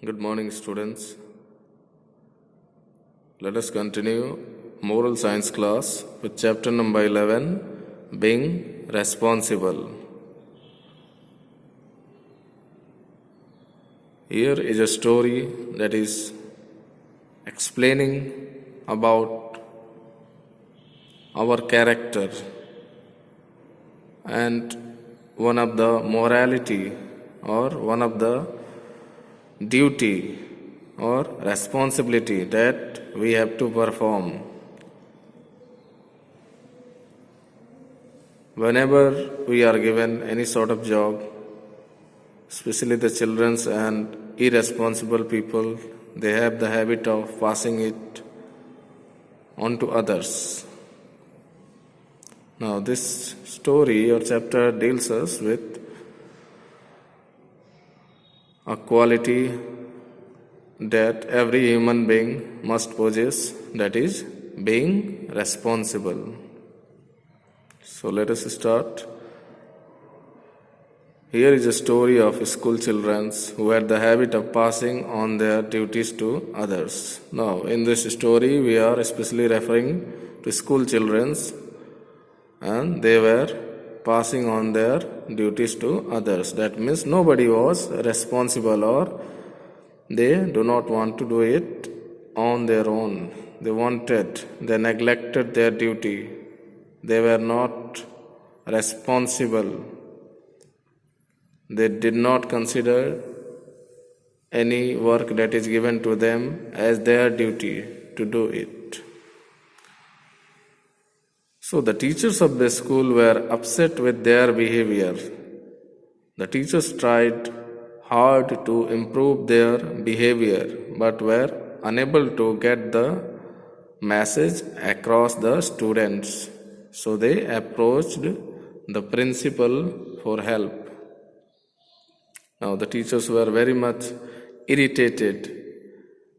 Good morning, students. Let us continue moral science class with chapter number 11, being responsible. Here is a story that is explaining about our character and one of the morality or one of the duty or responsibility that we have to perform. Whenever we are given any sort of job, especially the children and irresponsible people, they have the habit of passing it on to others. Now, this story or chapter deals us with a quality that every human being must possess, that is, being responsible. So let us start. Here is a story of school children who had the habit of passing on their duties to others. Now, in this story, we are especially referring to school children, and they were passing on their duties to others. That means nobody was responsible, or they do not want to do it on their own. They neglected their duty. They were not responsible. They did not consider any work that is given to them as their duty to do it. So the teachers of the school were upset with their behavior. The teachers tried hard to improve their behavior but were unable to get the message across the students. So they approached the principal for help. Now the teachers were very much irritated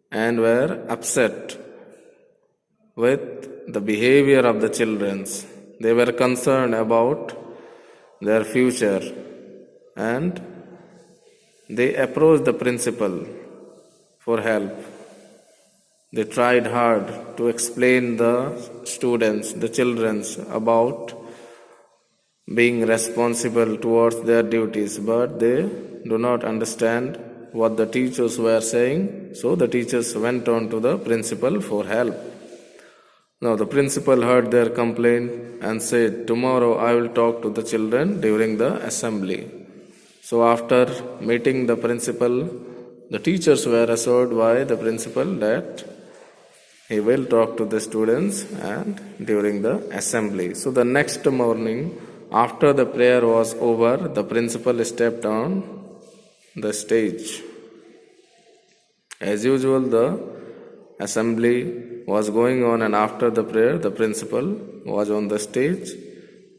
and were upset with the behavior of the children. They were concerned about their future and they approached the principal for help. They tried hard to explain the students, the children, about being responsible towards their duties, but they do not understand what the teachers were saying. So the teachers went on to the principal for help. Now the principal heard their complaint and said, "Tomorrow I will talk to the children during the assembly." So after meeting the principal, the teachers were assured by the principal that he will talk to the students and during the assembly. So the next morning, after the prayer was over, the principal stepped on the stage. As usual, the assembly was going on, and after the prayer, the principal was on the stage.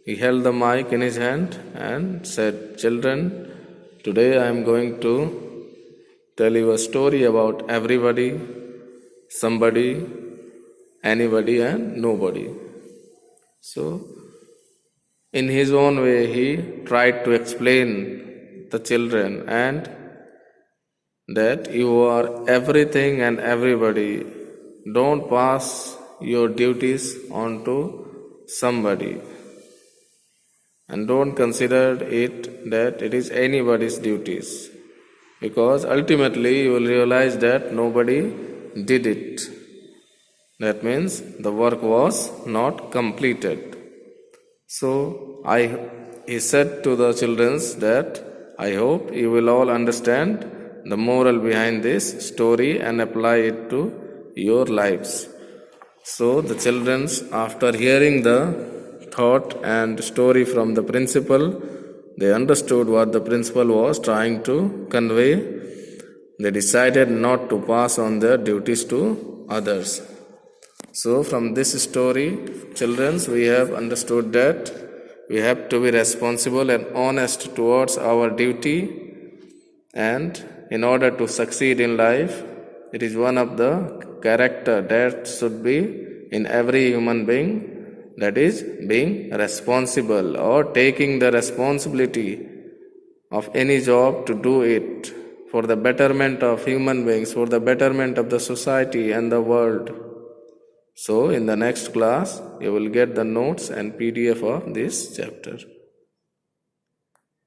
He held the mic in his hand and said, "Children, today I am going to tell you a story about everybody, somebody, anybody, and nobody." So, in his own way, he tried to explain the children and that you are everything and everybody. Don't pass your duties on to somebody. And don't consider it that it is anybody's duties. Because ultimately you will realize that nobody did it. That means the work was not completed. So he said to the children that I hope you will all understand the moral behind this story and apply it to your lives. So the children, after hearing the thought and story from the principal, they understood what the principal was trying to convey. They decided not to pass on their duties to others. So from this story, children, we have understood that we have to be responsible and honest towards our duty, and in order to succeed in life, it is one of the character that should be in every human being, that is being responsible or taking the responsibility of any job to do it for the betterment of human beings, for the betterment of the society and the world. So in the next class, you will get the notes and PDF of this chapter.